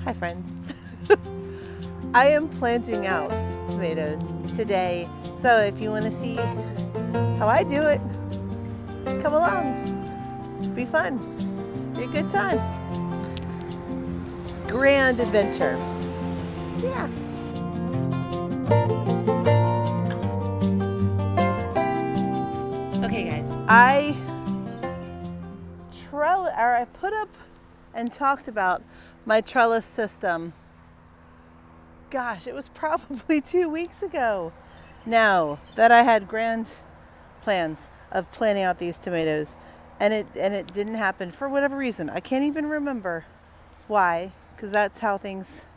Hi friends. I am planting out tomatoes today, so if you want to see how I do it, come along. Be fun. Be a good time. Grand adventure. Yeah. Okay guys, I put up and talked about my trellis system. Gosh, it was probably 2 weeks ago now that I had grand plans of planting out these tomatoes, and it didn't happen for whatever reason. I can't even remember why, because that's how things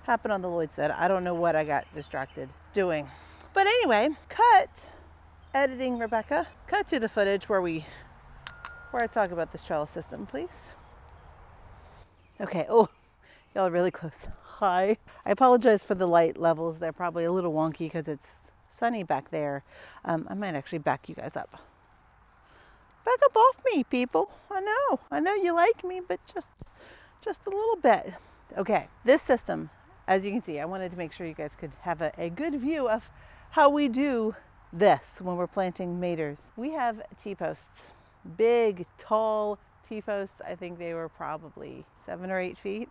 happen on the Lloyd set. I don't know what I got distracted doing. But anyway, editing Rebecca, cut to the footage where I talk about this trellis system, please. Okay, oh, y'all are really close. Hi. I apologize for the light levels. They're probably a little wonky because it's sunny back there. I might actually back you guys up. Back up off me, people. I know you like me, but just a little bit. Okay, this system, as you can see, I wanted to make sure you guys could have a good view of how we do this when we're planting tomatoes. We have T-posts, big, tall T-posts. I think they were probably 7 or 8 feet.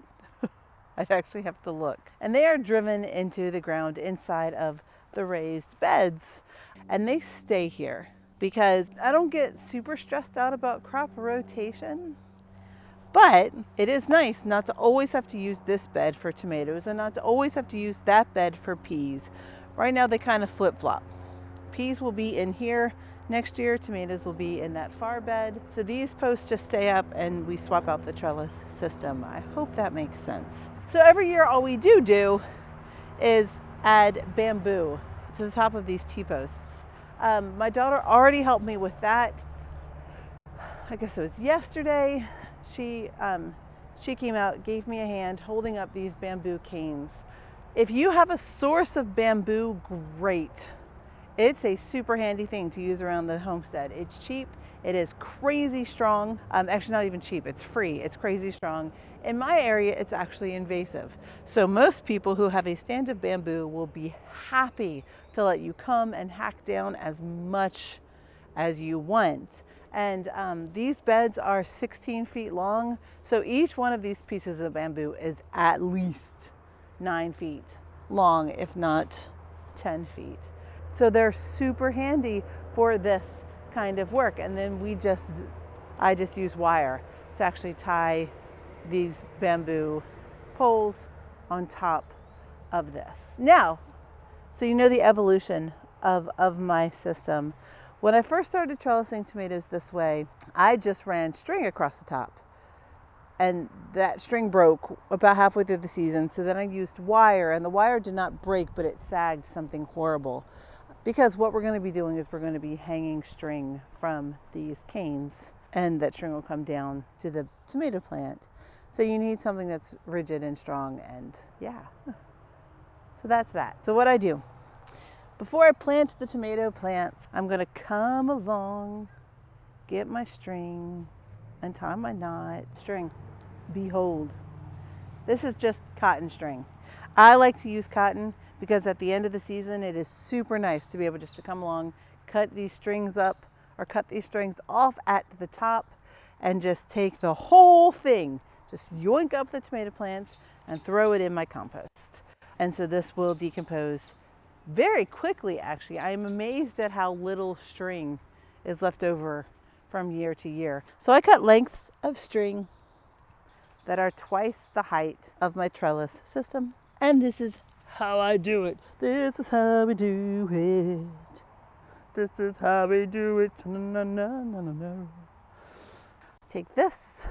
I'd actually have to look. And they are driven into the ground inside of the raised beds. And they stay here because I don't get super stressed out about crop rotation. But it is nice not to always have to use this bed for tomatoes and not to always have to use that bed for peas. Right now they kind of flip-flop. Peas will be in here next year, tomatoes will be in that far bed. So these posts just stay up and we swap out the trellis system. I hope that makes sense. So every year all we do is add bamboo to the top of these T-posts. My daughter already helped me with that. I guess it was yesterday. She came out, gave me a hand holding up these bamboo canes. If you have a source of bamboo, great. It's a super handy thing to use around the homestead. It's cheap. It is crazy strong. Actually, not even cheap. It's free. It's crazy strong. In my area, it's actually invasive. So most people who have a stand of bamboo will be happy to let you come and hack down as much as you want. And these beds are 16 feet long. So each one of these pieces of bamboo is at least 9 feet long, if not 10 feet. So they're super handy for this kind of work. And then I just use wire to actually tie these bamboo poles on top of this. Now, so you know the evolution of my system. When I first started trellising tomatoes this way, I just ran string across the top. And that string broke about halfway through the season. So then I used wire, and the wire did not break, but it sagged something horrible. Because what we're going to be doing is we're going to be hanging string from these canes, and that string will come down to the tomato plant. So you need something that's rigid and strong, and yeah. So that's that. So what I do, before I plant the tomato plants, I'm going to come along, get my string, and tie my knot. String, behold. This is just cotton string. I like to use cotton because at the end of the season, it is super nice to be able just to come along, cut these strings up or cut these strings off at the top and just take the whole thing, just yoink up the tomato plants and throw it in my compost. And so this will decompose very quickly, actually. I am amazed at how little string is left over from year to year. So I cut lengths of string that are twice the height of my trellis system. And this is how I do it. This is how we do it. This is how we do it. No, no, no, no, no, no. Take this.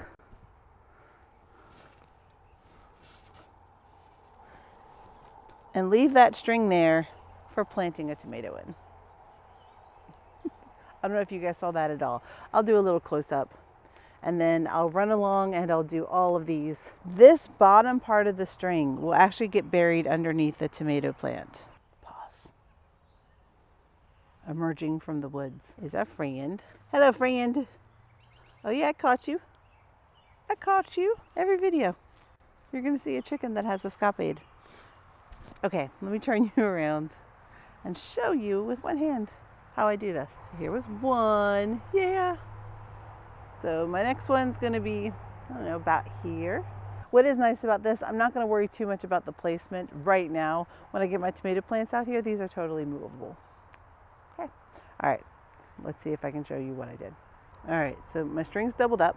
And leave that string there for planting a tomato in. I don't know if you guys saw that at all. I'll do a little close up. And then I'll run along and I'll do all of these. This bottom part of the string will actually get buried underneath the tomato plant. Pause. Emerging from the woods is our friend. Hello, friend. Oh yeah, I caught you. I caught you. Every video. you're gonna see a chicken that has escapade. Okay, let me turn you around and show you with one hand how I do this. So here was one, yeah. So my next one's gonna be, I don't know, about here. What is nice about this, I'm not gonna worry too much about the placement right now. When I get my tomato plants out here, these are totally movable. Okay, all right, let's see if I can show you what I did. All right, so my string's doubled up.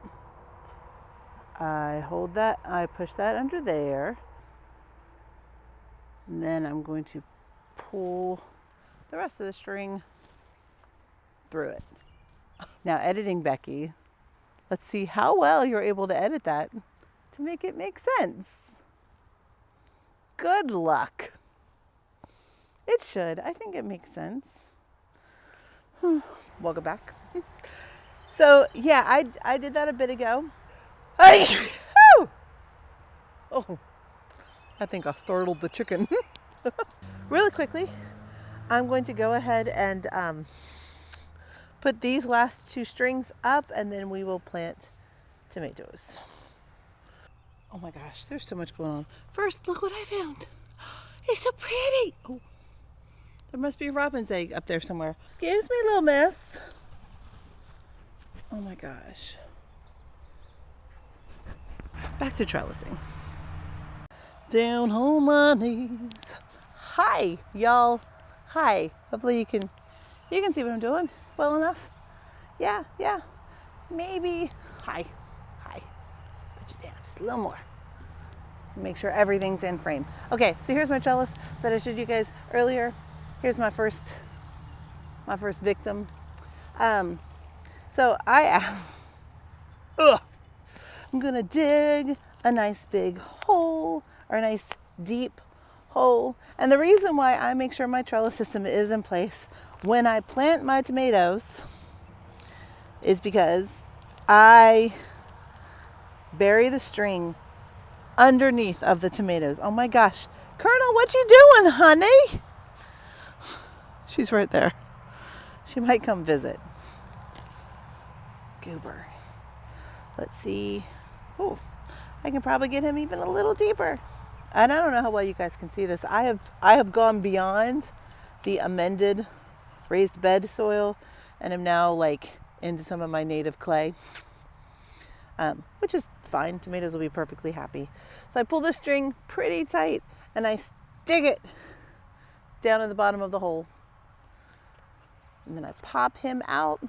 I hold that, I push that under there. And then I'm going to pull the rest of the string through it. Now editing Becky, let's see how well you're able to edit that to make it make sense. Good luck. It should, I think it makes sense. Welcome back. So yeah, I did that a bit ago. Oh, I think I startled the chicken. Really quickly, I'm going to go ahead and put these last two strings up, and then we will plant tomatoes. Oh my gosh, there's so much going on. First, look what I found. It's so pretty. Oh, there must be a robin's egg up there somewhere. Excuse me, little miss. Oh my gosh. Back to trellising. Down on my knees. Hi, y'all. Hi. Hopefully you can see what I'm doing well enough. Yeah. Maybe. Hi. Put you down just a little more. Make sure everything's in frame. Okay, so here's my trellis that I showed you guys earlier. Here's my first victim. So I'm gonna dig a nice big hole, or a nice deep hole. And the reason why I make sure my trellis system is in place when I plant my tomatoes is because I bury the string underneath of the tomatoes. Oh my gosh. Colonel, what you doing, honey? She's right there. She might come visit. Goober. Let's see. Oh, I can probably get him even a little deeper. And I don't know how well you guys can see this. I have gone beyond the amended raised bed soil and am now like into some of my native clay, which is fine. Tomatoes will be perfectly happy. So I pull the string pretty tight and I stick it down in the bottom of the hole. And then I pop him out.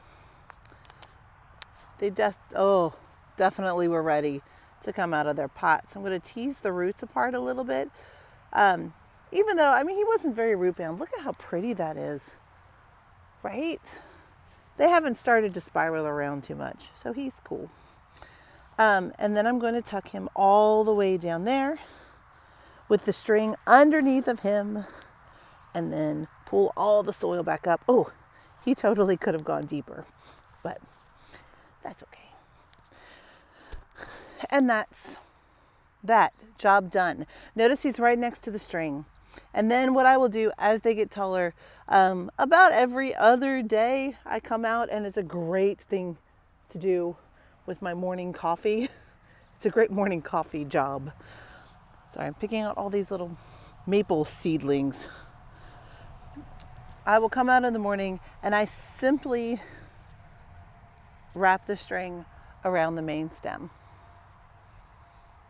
They just, definitely were ready to come out of their pots. I'm going to tease the roots apart a little bit. Even though, I mean, he wasn't very root bound. Look at how pretty that is, right? They haven't started to spiral around too much, so he's cool. And then I'm going to tuck him all the way down there with the string underneath of him, and then pull all the soil back up. Oh, he totally could have gone deeper, but that's okay. And that's that. Job done. Notice he's right next to the string. And then what I will do as they get taller, about every other day I come out, and it's a great thing to do with my morning coffee. It's a great morning coffee job. Sorry, I'm picking out all these little maple seedlings. I will come out in the morning and I simply wrap the string around the main stem.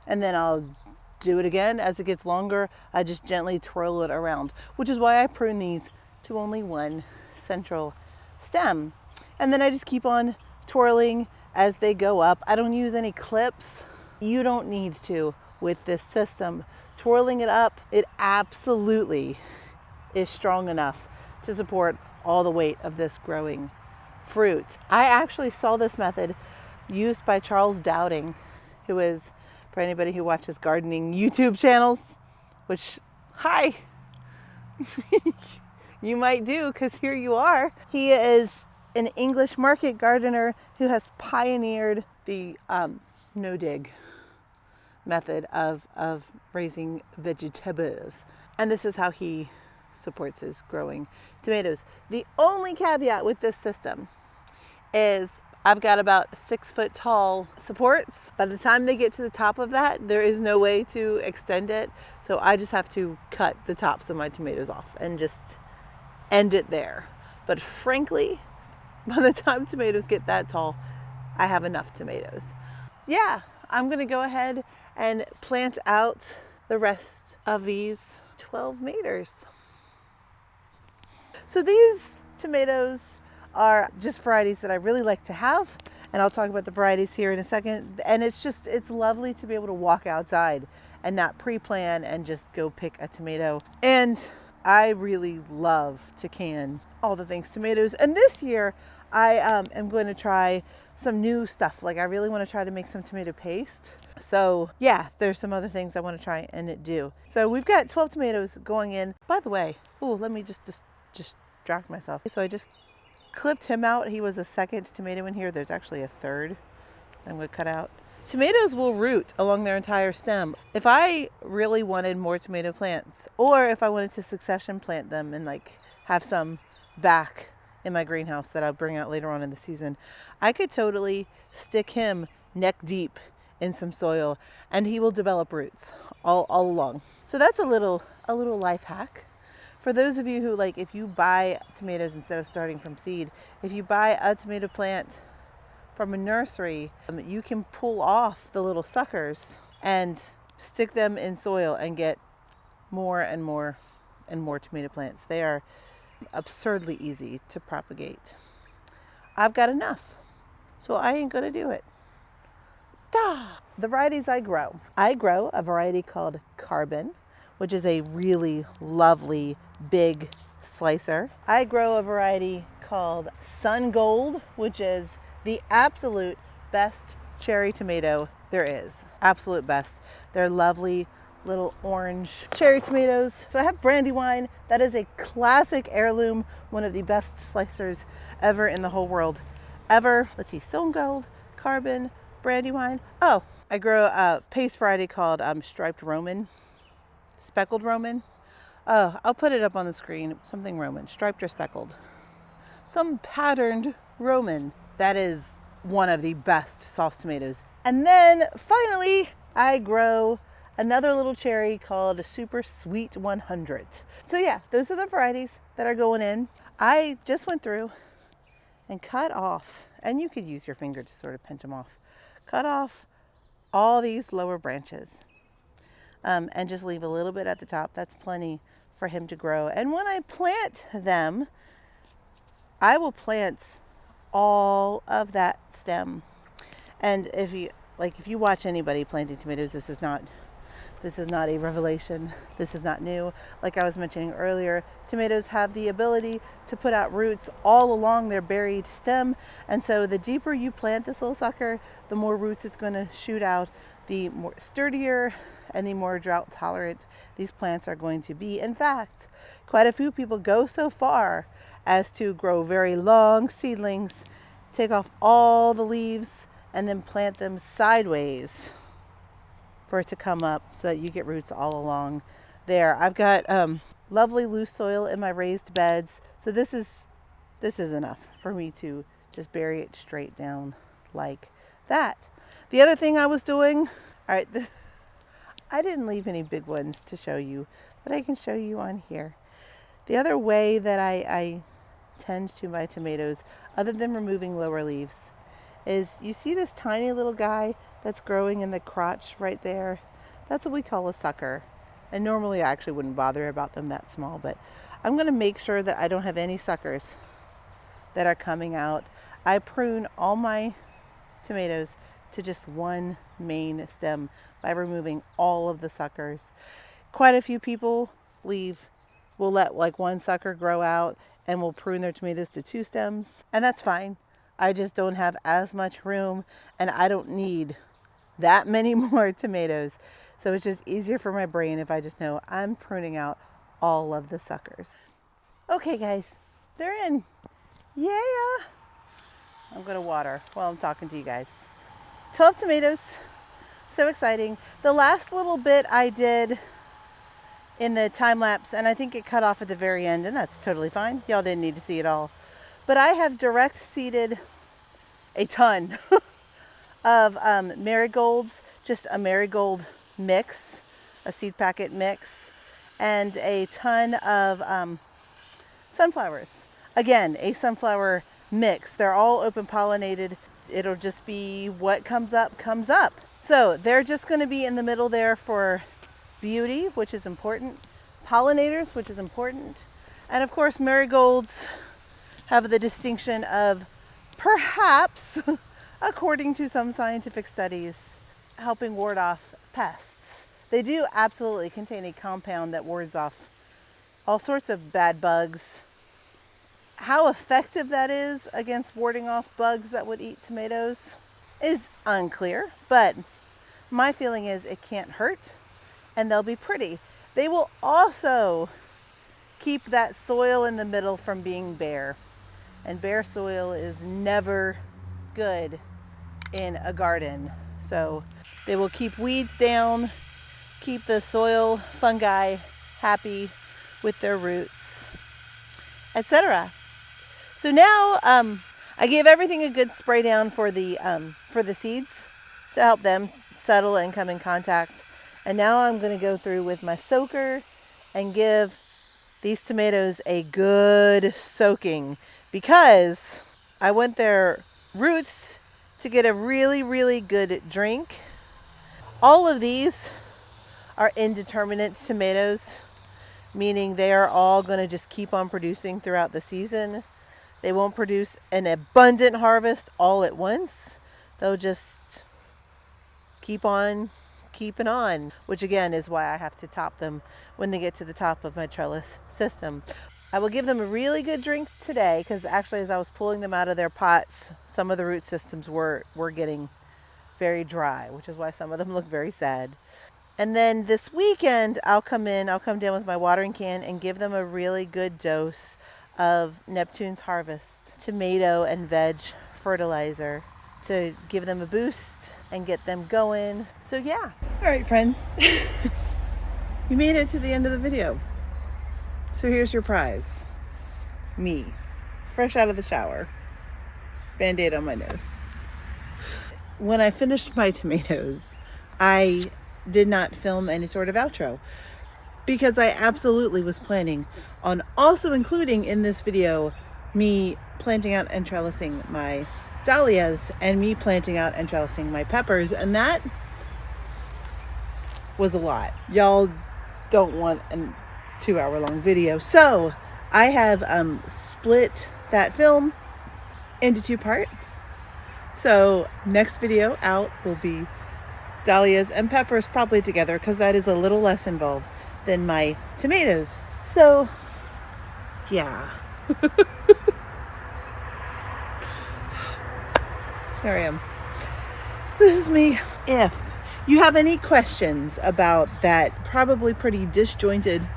And then I'll do it again as it gets longer. I just gently twirl it around, which is why I prune these to only one central stem. And then I just keep on twirling as they go up. I don't use any clips. You don't need to with this system. Twirling it up, it absolutely is strong enough to support all the weight of this growing fruit. I actually saw this method used by Charles Dowding, who is, for anybody who watches gardening YouTube channels, which, hi, you might do, because here you are. He is an English market gardener who has pioneered the no-dig method of raising vegetables. And this is how he supports his growing tomatoes. The only caveat with this system is I've got about 6-foot tall supports. By the time they get to the top of that, there is no way to extend it. So I just have to cut the tops of my tomatoes off and just end it there. But frankly, by the time tomatoes get that tall, I have enough tomatoes. Yeah, I'm gonna go ahead and plant out the rest of these 12 meters. So these tomatoes are just varieties that I really like to have, and I'll talk about the varieties here in a second. And it's lovely to be able to walk outside and not pre-plan and just go pick a tomato. And I really love to can all the things tomatoes. And this year I am going to try some new stuff. Like I really want to try to make some tomato paste. So yeah, there's some other things I want to try and do. So we've got 12 tomatoes going in. By the way, let me just distract myself. So I just clipped him out. He was a second tomato in here. There's actually a third I'm going to cut out. Tomatoes will root along their entire stem. If I really wanted more tomato plants, or if I wanted to succession plant them and like have some back in my greenhouse that I'll bring out later on in the season, I could totally stick him neck deep in some soil and he will develop roots all along. So that's a little life hack. For those of you who like, if you buy tomatoes instead of starting from seed, if you buy a tomato plant from a nursery, you can pull off the little suckers and stick them in soil and get more and more and more tomato plants. They are absurdly easy to propagate. I've got enough, so I ain't gonna do it. The varieties I grow a variety called Carbon, which is a really lovely big slicer. I grow a variety called Sungold, which is the absolute best cherry tomato there is. Absolute best. They're lovely little orange cherry tomatoes. So I have Brandywine. That is a classic heirloom, one of the best slicers ever in the whole world. Ever. Let's see, Sungold, Carbon, Brandywine. Oh, I grow a paste variety called Striped Roman, Speckled Roman. Oh, I'll put it up on the screen. Something Roman, striped or speckled. Some patterned Roman. That is one of the best sauce tomatoes. And then finally, I grow another little cherry called Supersweet 100. So yeah, those are the varieties that are going in. I just went through and cut off, and you could use your finger to sort of pinch them off. Cut off all these lower branches and just leave a little bit at the top. That's plenty for him to grow. And when I plant them, I will plant all of that stem. And if you watch anybody planting tomatoes, this is not a revelation. This is not new. Like I was mentioning earlier, tomatoes have the ability to put out roots all along their buried stem. And so the deeper you plant this little sucker, the more roots it's going to shoot out, the more sturdier and the more drought tolerant these plants are going to be. In fact, quite a few people go so far as to grow very long seedlings, take off all the leaves, and then plant them sideways for it to come up so that you get roots all along there. I've got lovely loose soil in my raised beds. So this is enough for me to just bury it straight down like that. The other thing I was doing, all right, I didn't leave any big ones to show you, but I can show you on here. The other way that I tend to my tomatoes, other than removing lower leaves, is you see this tiny little guy that's growing in the crotch right there? That's what we call a sucker. And normally I actually wouldn't bother about them that small, but I'm going to make sure that I don't have any suckers that are coming out. I prune all my tomatoes to just one main stem by removing all of the suckers. Quite a few people will let like one sucker grow out and will prune their tomatoes to 2 stems, and that's fine. I just don't have as much room and I don't need that many more tomatoes. So it's just easier for my brain if I just know I'm pruning out all of the suckers. Okay guys, they're in. Yeah. I'm gonna water while I'm talking to you guys. 12 tomatoes, so exciting. The last little bit I did in the time lapse, and I think it cut off at the very end, and that's totally fine. Y'all didn't need to see it all. But I have direct seeded a ton of marigolds, just a marigold mix, a seed packet mix, and a ton of sunflowers. Again, a sunflower mix. They're all open pollinated. It'll just be what comes up, comes up. So they're just going to be in the middle there for beauty, which is important, pollinators, which is important, and of course marigolds have the distinction of perhaps, according to some scientific studies, helping ward off pests. They do absolutely contain a compound that wards off all sorts of bad bugs. How effective that is against warding off bugs that would eat tomatoes is unclear, but my feeling is it can't hurt and they'll be pretty. They will also keep that soil in the middle from being bare, and bare soil is never good in a garden. So they will keep weeds down, keep the soil fungi happy with their roots, etc. So now I gave everything a good spray down for the seeds to help them settle and come in contact. And now I'm going to go through with my soaker and give these tomatoes a good soaking, because I want their roots to get a really, really good drink. All of these are indeterminate tomatoes, meaning they are all going to just keep on producing throughout the season. They won't produce an abundant harvest all at once. They'll just keep on keeping on, which again is why I have to top them when they get to the top of my trellis system. I will give them a really good drink today, because actually as I was pulling them out of their pots, some of the root systems were getting very dry, which is why some of them look very sad. And then this weekend I'll come down with my watering can and give them a really good dose of Neptune's Harvest tomato and veg fertilizer to give them a boost and get them going. So yeah. All right, friends. You made it to the end of the video. So here's your prize. Me, fresh out of the shower, Band-Aid on my nose. When I finished my tomatoes, I did not film any sort of outro, because I absolutely was planning on also including in this video me planting out and trellising my dahlias and me planting out and trellising my peppers, and that was a lot. Y'all don't want a 2-hour long video, so I have split that film into 2 parts. So next video out will be dahlias and peppers probably together, because that is a little less involved than my tomatoes. So yeah. Here I am. This is me. If you have any questions about that probably pretty disjointed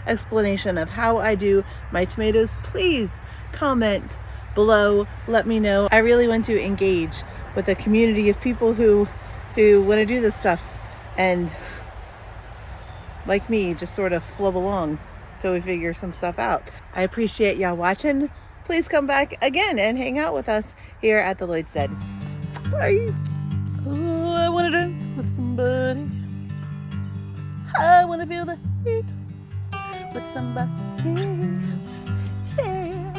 explanation of how I do my tomatoes, please comment below. Let me know. I really want to engage with a community of people who want to do this stuff and, like me, just sort of flub along till we figure some stuff out. I appreciate y'all watching. Please come back again and hang out with us here at the Lloyd's Den. Bye. Oh, I want to dance with somebody. I want to feel the heat with somebody. Yeah.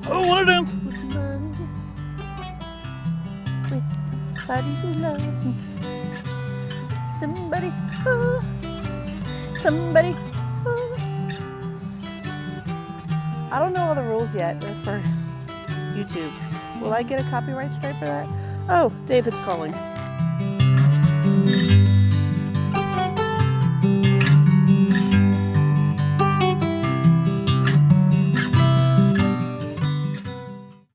I want to dance with somebody. With somebody who loves me. Somebody, oh, somebody, oh. I don't know all the rules yet for YouTube. Will I get a copyright strike for that? Oh, David's calling.